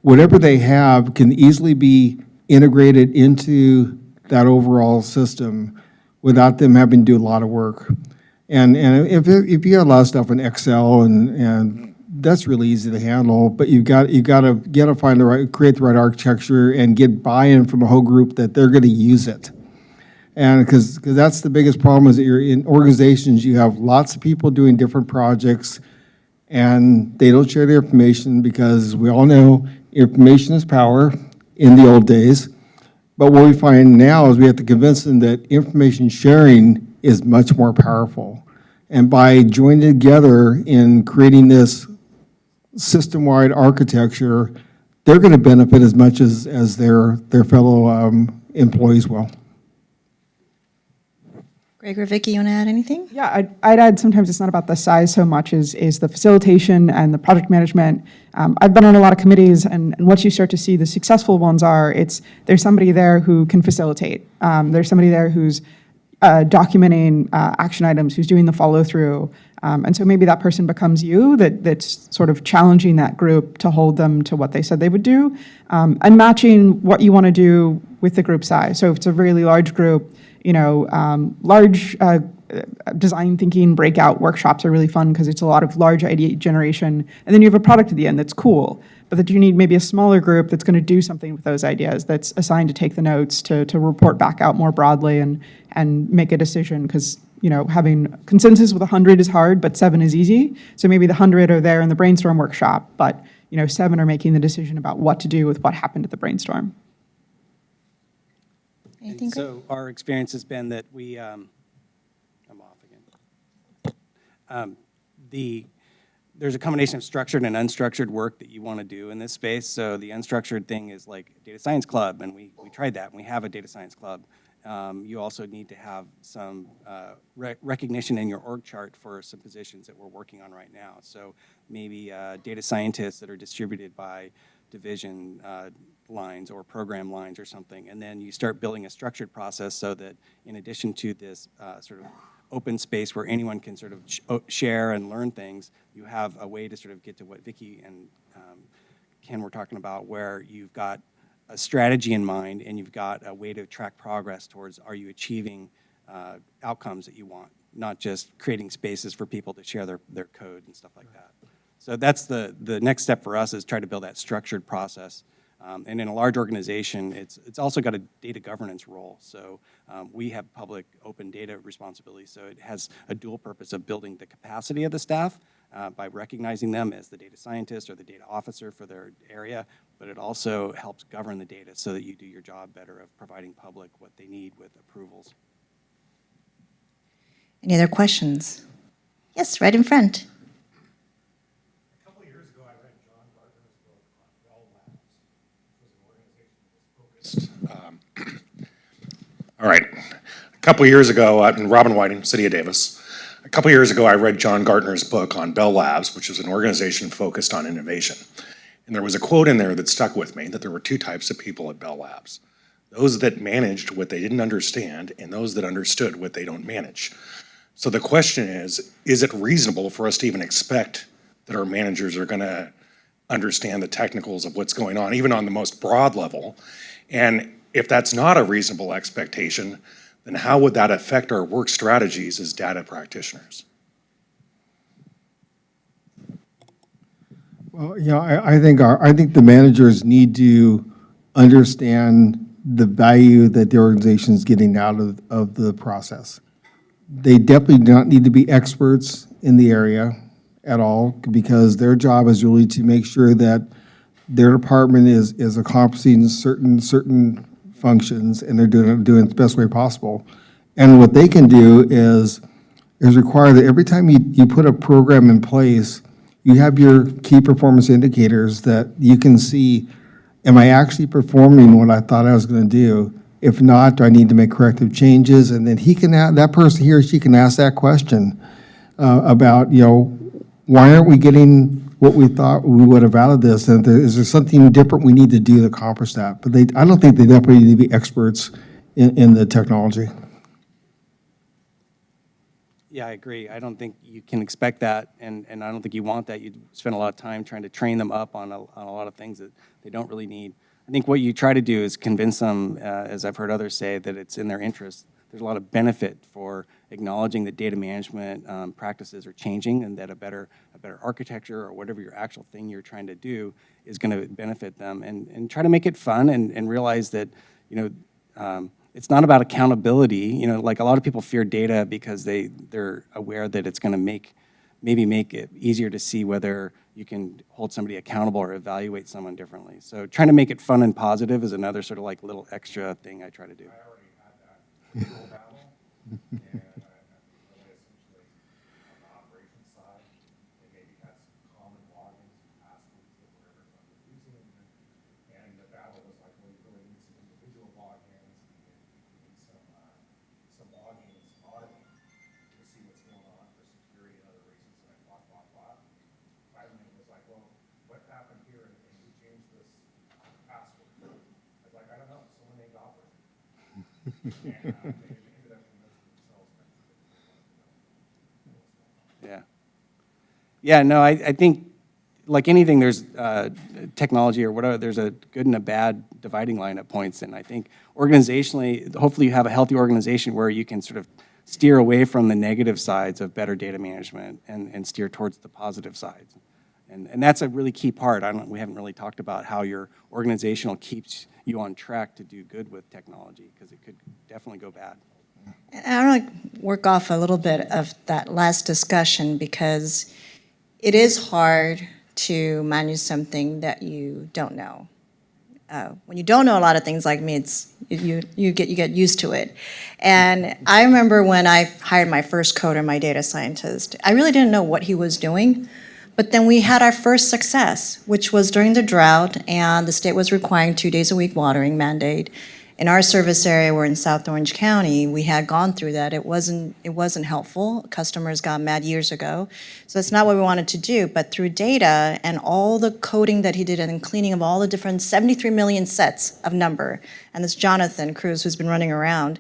whatever they have can easily be integrated into that overall system without them having to do a lot of work. And if you have a lot of stuff in Excel and that's really easy to handle, but you got to find create the right architecture and get buy-in from the whole group that they're going to use it. And because that's the biggest problem is that you're in organizations, you have lots of people doing different projects and they don't share their information because we all know information is power in the old days. But what we find now is we have to convince them that information sharing is much more powerful. And by joining together in creating this system-wide architecture, they're going to benefit as much as their fellow employees will. Greg or Vyki, you want to add anything? Yeah, I'd add sometimes it's not about the size so much as the facilitation and the project management. I've been on a lot of committees, and once you start to see the successful ones there's somebody there who can facilitate. There's somebody there who's documenting action items, who's doing the follow-through. And so maybe that person becomes you, that's sort of challenging that group to hold them to what they said they would do, and matching what you want to do with the group size. So if it's a really large group, large design thinking breakout workshops are really fun because it's a lot of large idea generation, and then you have a product at the end that's cool. But that you need maybe a smaller group that's going to do something with those ideas, that's assigned to take the notes, to report back out more broadly and make a decision, because having consensus with 100 is hard, but 7 is easy. So maybe the 100 are there in the brainstorm workshop, but 7 are making the decision about what to do with what happened at the brainstorm. Anything, Greg? So our experience has been that we, I'm off again. There's a combination of structured and unstructured work that you want to do in this space. So the unstructured thing is like data science club, and we tried that, and we have a data science club. You also need to have some recognition in your org chart for some positions that we're working on right now. So maybe data scientists that are distributed by division lines or program lines or something. And then you start building a structured process so that in addition to this sort of open space where anyone can sort of share and learn things, you have a way to sort of get to what Vyki and Ken were talking about, where you've got a strategy in mind and you've got a way to track progress towards, are you achieving outcomes that you want, not just creating spaces for people to share their code and stuff like that. So that's the next step for us, is try to build that structured process. And in a large organization, it's also got a data governance role. So we have public open data responsibility. So it has a dual purpose of building the capacity of the staff by recognizing them as the data scientist or the data officer for their area, but it also helps govern the data so that you do your job better of providing public what they need with approvals. Any other questions? Yes, right in front. All right. A couple of years ago, in Robin Whiting, City of Davis, a couple of years ago, I read John Gartner's book on Bell Labs, which is an organization focused on innovation. And there was a quote in there that stuck with me, that there were 2 types of people at Bell Labs: those that managed what they didn't understand, and those that understood what they don't manage. So the question is it reasonable for us to even expect that our managers are going to understand the technicals of what's going on, even on the most broad level? And if that's not a reasonable expectation, then how would that affect our work strategies as data practitioners? Well, I think the managers need to understand the value that the organization is getting out of the process. They definitely do not need to be experts in the area at all, because their job is really to make sure that their department is accomplishing certain functions, and they're doing it the best way possible. And what they can do is require that every time you put a program in place, you have your key performance indicators that you can see, am I actually performing what I thought I was going to do? If not, do I need to make corrective changes? And then that person, he or she can ask that question about, why aren't we getting what we thought we would have out of this? And is there something different we need to do to accomplish that? But I don't think they definitely need to be experts in the technology. Yeah, I agree. I don't think you can expect that, and I don't think you want that. You spend a lot of time trying to train them up on a lot of things that they don't really need. I think what you try to do is convince them, as I've heard others say, that it's in their interest. There's a lot of benefit for acknowledging that data management practices are changing, and that a better architecture or whatever your actual thing you're trying to do is going to benefit them, and try to make it fun, and realize that, it's not about accountability. Like a lot of people fear data because they're aware that it's going to maybe make it easier to see whether you can hold somebody accountable or evaluate someone differently. So trying to make it fun and positive is another sort of like little extra thing I try to do. I already had that full battle, and I really essentially on the operations side, they maybe had some common logins and passwords that were everyone was using, and the battle was like, well, you really need some individual logins, and you need some logins auditing to see what's going on for security and other reasons, and I blah. Finally, it was like, well, what happened here, and who changed this password? I was like, I don't know, someone named operator. And they ended up convincing themselves that they wanted to know. Yeah. Yeah, no, I think like anything, there's technology or whatever, there's a good and a bad dividing line at points. And I think organizationally, hopefully you have a healthy organization where you can sort of steer away from the negative sides of better data management and steer towards the positive sides. And that's a really key part. We haven't really talked about how your organizational keeps you on track to do good with technology, because it could definitely go bad. I want to work off a little bit of that last discussion, because it is hard to manage something that you don't know. When you don't know a lot of things like me, you get used to it. And I remember when I hired my first coder, my data scientist, I really didn't know what he was doing. But then we had our first success, which was during the drought, and the state was requiring 2 days a week watering mandate. In our service area, we're in South Orange County, we had gone through that. It wasn't helpful. Customers got mad years ago. So that's not what we wanted to do. But through data and all the coding that he did and cleaning of all the different 73 million sets of number, and this Jonathan Cruz who's been running around,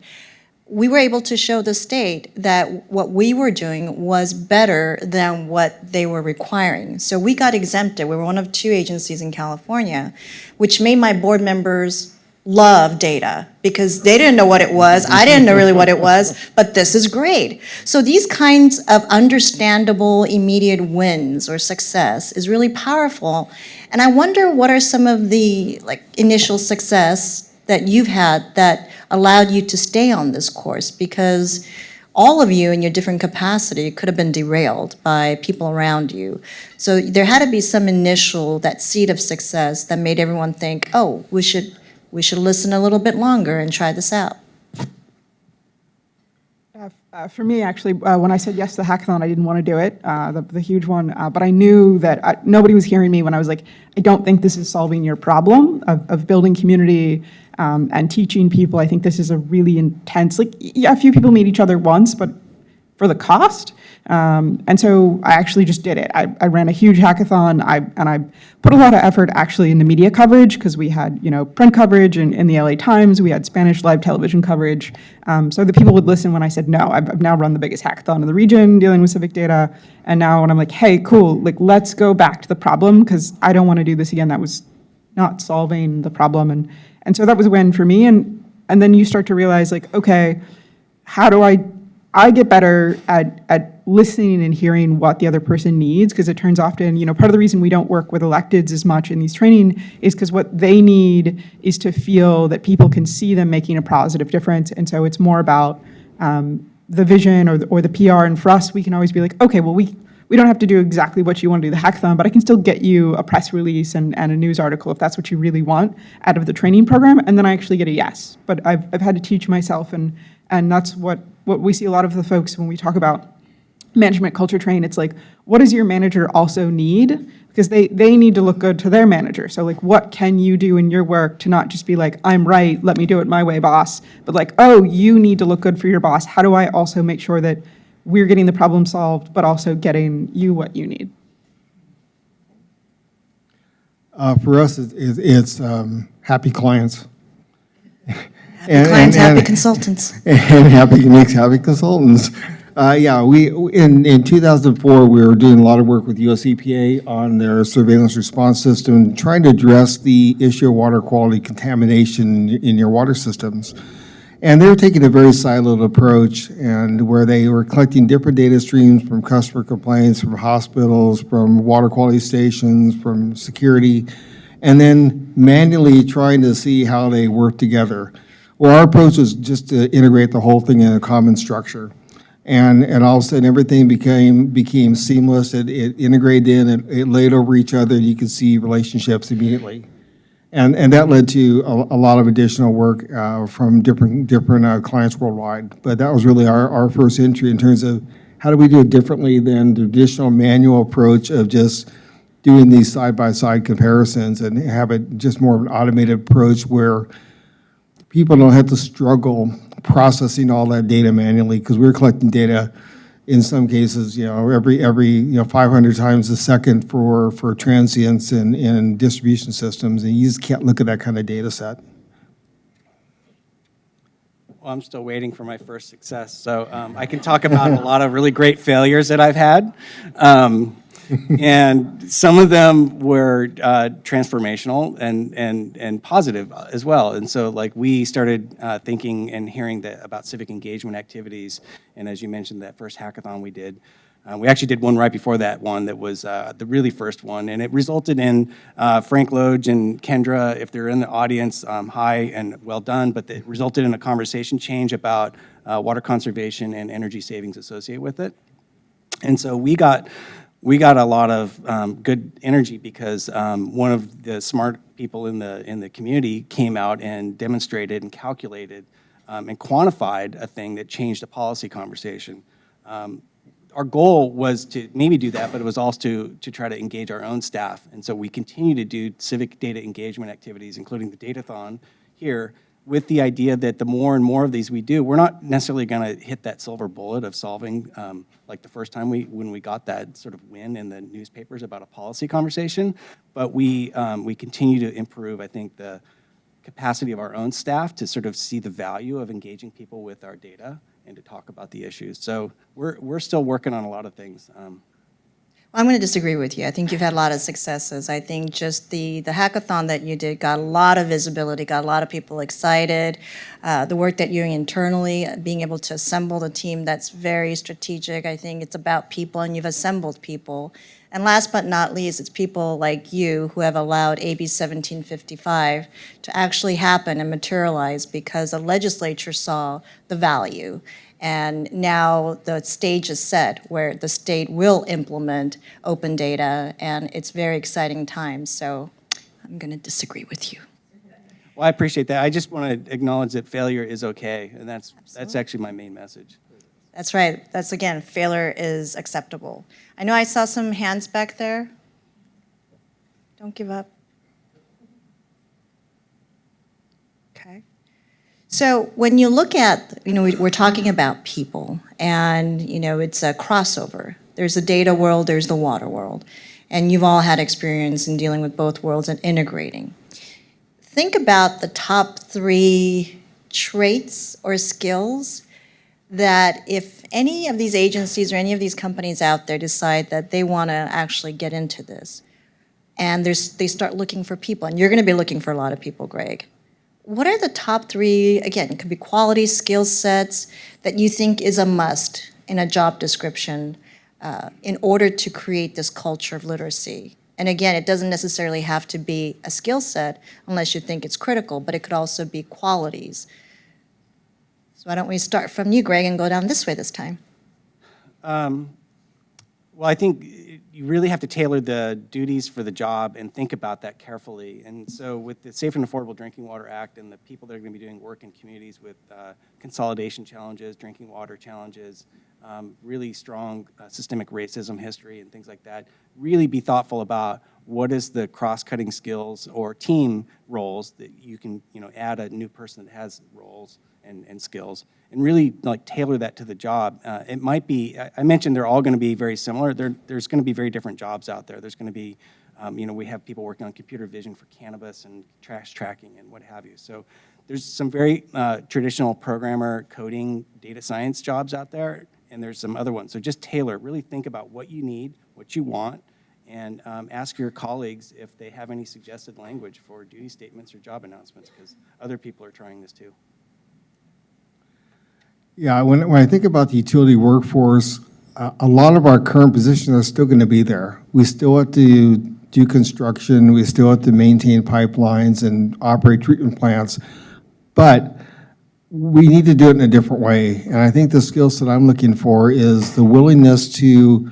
we were able to show the state that what we were doing was better than what they were requiring. So we got exempted. We were one of 2 agencies in California, which made my board members love data, because they didn't know what it was. I didn't know really what it was, but this is great. So these kinds of understandable immediate wins or success is really powerful. And I wonder what are some of the initial success that you've had that allowed you to stay on this course, because all of you in your different capacity could have been derailed by people around you. So there had to be some initial, that seed of success that made everyone think, oh, we should listen a little bit longer and try this out. For me, actually, when I said yes to the hackathon, I didn't want to do it, the huge one, but I knew that nobody was hearing me when I was like, I don't think this is solving your problem of building community and teaching people. I think this is a really intense, a few people meet each other once, but for the cost. And so I actually just did it. I ran a huge hackathon, and I put a lot of effort actually into media coverage, because we had print coverage in the LA Times, we had Spanish live television coverage, so that people would listen when I said no. I've now run the biggest hackathon in the region dealing with civic data, and now when I'm like, hey, cool, let's go back to the problem, because I don't want to do this again. That was not solving the problem, and so that was a win for me. And then you start to realize, okay, how do I get better at listening and hearing what the other person needs, because it turns often, part of the reason we don't work with electeds as much in these training is because what they need is to feel that people can see them making a positive difference. And so it's more about the vision or the PR. And for us, we can always be like, okay, well, we don't have to do exactly what you want to do the hackathon, but I can still get you a press release and a news article if that's what you really want out of the training program. And then I actually get a yes. But I've had to teach myself, and that's what we see a lot of the folks when we talk about management culture train. It's like, what does your manager also need? Because they need to look good to their manager. So what can you do in your work to not just be like, I'm right, let me do it my way, boss, but oh, you need to look good for your boss. How do I also make sure that we're getting the problem solved, but also getting you what you need? For us, it's happy clients. Happy clients, happy consultants. And happy makes happy consultants. Yeah, in 2004, we were doing a lot of work with US EPA on their surveillance response system, trying to address the issue of water quality contamination in your water systems. And they were taking a very siloed approach, and where they were collecting different data streams from customer complaints, from hospitals, from water quality stations, from security, and then manually trying to see how they work together. Well, our approach was just to integrate the whole thing in a common structure. And all of a sudden, everything became seamless. It integrated in, it laid over each other. You could see relationships immediately. And that led to a lot of additional work from different clients worldwide. But that was really our first entry in terms of how do we do it differently than the traditional manual approach of just doing these side-by-side comparisons, and have it just more of an automated approach where people don't have to struggle processing all that data manually, because we're collecting data in some cases, every 500 times a second for transients and distribution systems, and you just can't look at that kind of data set. Well, I'm still waiting for my first success, so I can talk about a lot of really great failures that I've had. And some of them were transformational and positive as well. And so, like, we started thinking and hearing about civic engagement activities. And as you mentioned, that first hackathon we did, we actually did one right before that one that was the really first one. And it resulted in Frank Loge and Kendra, if they're in the audience, hi and well done. But it resulted in a conversation change about water conservation and energy savings associated with it. And so we got a lot of good energy because one of the smart people in the community came out and demonstrated and calculated and quantified a thing that changed a policy conversation. Our goal was to maybe do that, but it was also to try to engage our own staff. And so we continue to do civic data engagement activities, including the Datathon here, with the idea that the more and more of these we do, we're not necessarily going to hit that silver bullet of solving, like the first time when we got that sort of win in the newspapers about a policy conversation, but we continue to improve, I think, the capacity of our own staff to sort of see the value of engaging people with our data and to talk about the issues. So we're still working on a lot of things. I'm going to disagree with you. I think you've had a lot of successes. I think just the hackathon that you did got a lot of visibility, got a lot of people excited. The work that you're doing internally, being able to assemble the team, that's very strategic. I think it's about people, and you've assembled people. And last but not least, it's people like you who have allowed AB 1755 to actually happen and materialize because the legislature saw the value. And now the stage is set where the state will implement open data, and it's very exciting times. So I'm going to disagree with you. Well, I appreciate that. I just want to acknowledge that failure is okay, and that's actually my main message. That's right. That's, again, failure is acceptable. I know I saw some hands back there. Don't give up. Okay. So when you look at, we're talking about people, and, it's a crossover. There's the data world, there's the water world, and you've all had experience in dealing with both worlds and integrating. Think about the top 3 traits or skills that if any of these agencies or any of these companies out there decide that they want to actually get into this, and they start looking for people, and you're going to be looking for a lot of people, Greg. What are the top 3, again, it could be quality skill sets that you think is a must in a job description in order to create this culture of literacy? And again, it doesn't necessarily have to be a skill set unless you think it's critical, but it could also be qualities. So why don't we start from you, Greg, and go down this way this time? Well, I think you really have to tailor the duties for the job and think about that carefully. And so with the Safe and Affordable Drinking Water Act and the people that are going to be doing work in communities with consolidation challenges, drinking water challenges, really strong systemic racism history and things like that, really be thoughtful about what is the cross-cutting skills or team roles that you can add a new person that has roles and skills, and really tailor that to the job. It might be, I mentioned they're all going to be very similar. There's going to be very different jobs out there. There's going to be, we have people working on computer vision for cannabis and trash tracking and what have you. So there's some very traditional programmer, coding, data science jobs out there, and there's some other ones. So just tailor, really think about what you need, what you want, and ask your colleagues if they have any suggested language for duty statements or job announcements, because other people are trying this too. Yeah, when I think about the utility workforce, a lot of our current positions are still going to be there. We still have to do construction, we still have to maintain pipelines and operate treatment plants, but we need to do it in a different way. And I think the skill set I'm looking for is the willingness to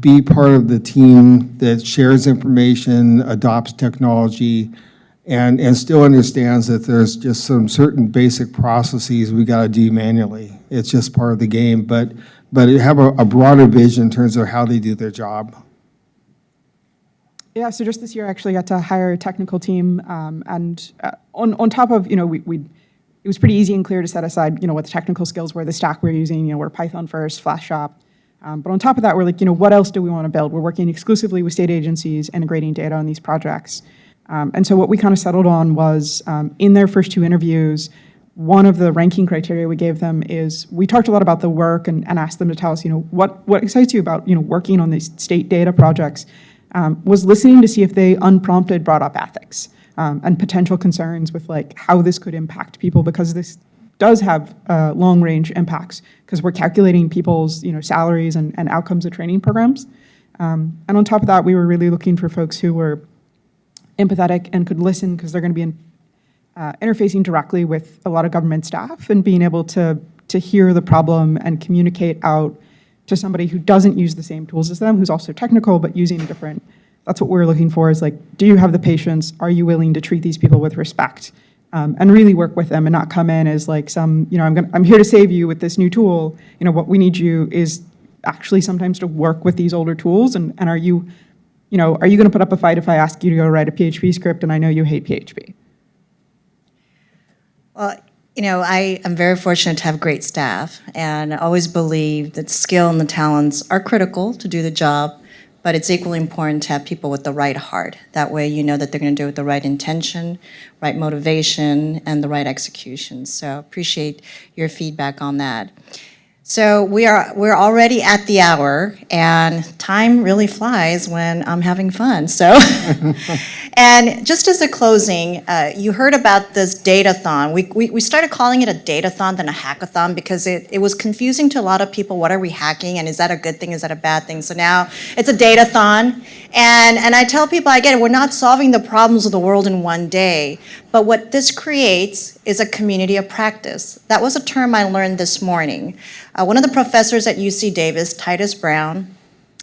be part of the team that shares information, adopts technology, and still understands that there's just some certain basic processes we got to do manually. It's just part of the game, but have a broader vision in terms of how they do their job. Yeah, so just this year, I actually got to hire a technical team, and on top of, it was pretty easy and clear to set aside, what the technical skills were, the stack we're using, we're Python first, Flash shop. But on top of that, we're like, what else do we want to build? We're working exclusively with state agencies, integrating data on these projects. And so what we kind of settled on was, in their first 2 interviews, one of the ranking criteria we gave them is, we talked a lot about the work and asked them to tell us, what excites you about, working on these state data projects, was listening to see if they unprompted brought up ethics. And potential concerns with how this could impact people, because this does have long-range impacts, because we're calculating people's salaries and outcomes of training programs. And on top of that, we were really looking for folks who were empathetic and could listen, because they're going to be interfacing directly with a lot of government staff, and being able to hear the problem and communicate out to somebody who doesn't use the same tools as them, who's also technical but using a different. That's what we're looking for, is do you have the patience? Are you willing to treat these people with respect? And really work with them, and not come in as I'm here to save you with this new tool. What we need you is actually sometimes to work with these older tools, and are you going to put up a fight if I ask you to go write a PHP script and I know you hate PHP? Well, I am very fortunate to have great staff, and I always believe that skill and the talents are critical to do the job, but it's equally important to have people with the right heart. That way you know that they're going to do it with the right intention, right motivation, and the right execution. So appreciate your feedback on that. So we're already at the hour, and time really flies when I'm having fun. So, and just as a closing, you heard about this datathon. We started calling it a datathon than a hackathon, because it was confusing to a lot of people. What are we hacking, and is that a good thing? Is that a bad thing? So now it's a datathon, and I tell people, I get it. We're not solving the problems of the world in one day, but what this creates is a community of practice. That was a term I learned this morning. One of the professors at UC Davis, Titus Brown,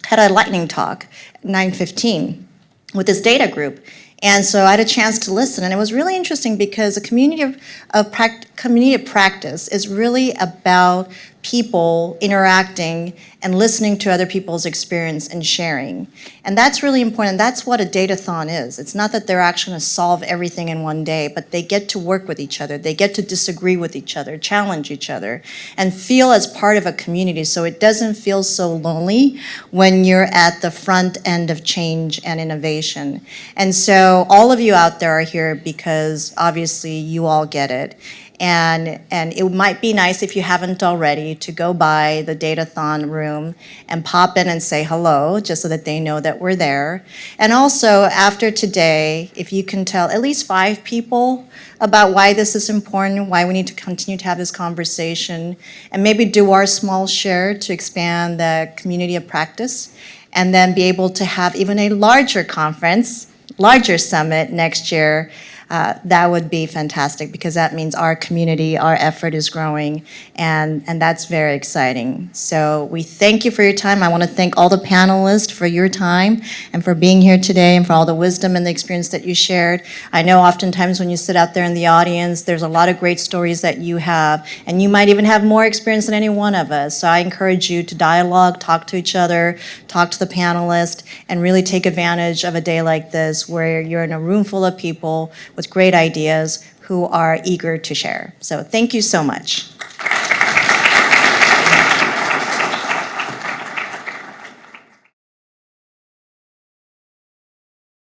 had a lightning talk at 9:15 with his data group. And so I had a chance to listen, and it was really interesting, because a community of practice is really about people interacting and listening to other people's experience and sharing. And that's really important. That's what a datathon is. It's not that they're actually going to solve everything in one day, but they get to work with each other. They get to disagree with each other, challenge each other, and feel as part of a community, so it doesn't feel so lonely when you're at the front end of change and innovation. And so all of you out there are here because obviously you all get it. And it might be nice, if you haven't already, to go by the Datathon room and pop in and say hello, just so that they know that we're there. And also, after today, if you can tell at least 5 people about why this is important, why we need to continue to have this conversation, and maybe do our small share to expand the community of practice, and then be able to have even a larger conference, larger summit next year. That would be fantastic, because that means our community, our effort is growing, and that's very exciting. So we thank you for your time. I want to thank all the panelists for your time and for being here today, and for all the wisdom and the experience that you shared. I know oftentimes when you sit out there in the audience, there's a lot of great stories that you have, and you might even have more experience than any one of us. So I encourage you to dialogue, talk to each other, talk to the panelists, and really take advantage of a day like this, where you're in a room full of people with great ideas who are eager to share. So thank you so much.